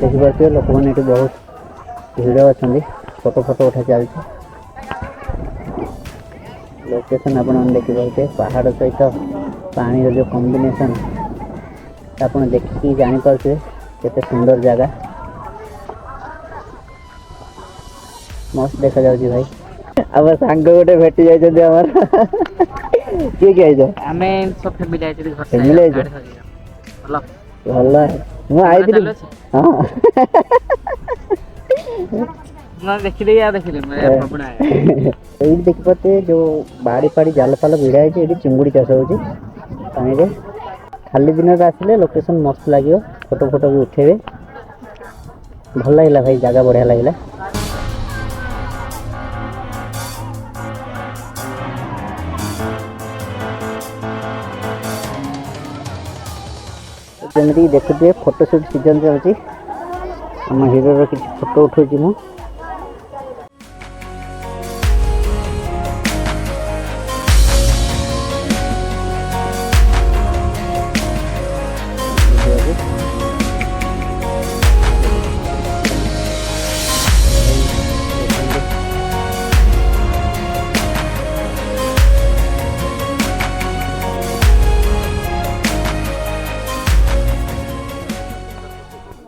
देखिए लोक मैंने बहुत भिड़ अच्छा फोटो फोटो उठा चलती लोकेशन आप देखिए पहाड़ सहित पानी जो कॉम्बिनेशन आप देखिए जापारे केते सुंदर जगह मस्त देखा जाऊँ भाई अब सांग गोटे भेटी जाइए किए किए आमे सब फैमिली आइछे घर से फैमिली गाड़ी धरि भलो भल मु आई हाँ ना देखिले या देखिले मैं प्रबण आया ये देखी पाते जो बाड़ी फाड़ी जाल फाल भिड़ा है ये चिंगुड़ी चाष होची पानी रे खाली दिन आसिले लोकेशन मस्त लगे फोटो फोटो भी उठेबे भल लगे भाई जगह बढ़िया लगे जमी देखुए फोटोशूट सीजन चलती आम हिरो किसी फोटो उठाऊँ मु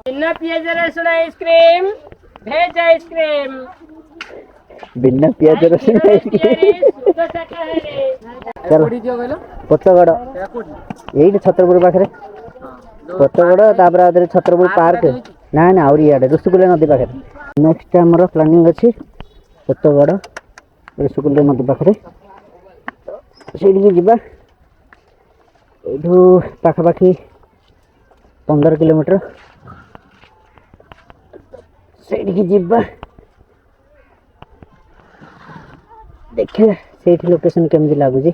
बिना पियाज रसुन आइसक्रीम भेज आइसक्रीम बिना पियाज रसुन चलो पचगड़ यही छतरपुर पाखे पचगड़ छतरपुर पार्क ना ना आउरी इे ऋषिकूल्य नदी पाखे नेक्स्ट आमर प्लानिंग अच्छी पचगड़ ऋषिकूल्य नदी पाखे से पाखापाखि 15 किलोमीटर से देखिए से लोकेशन केमती लगुच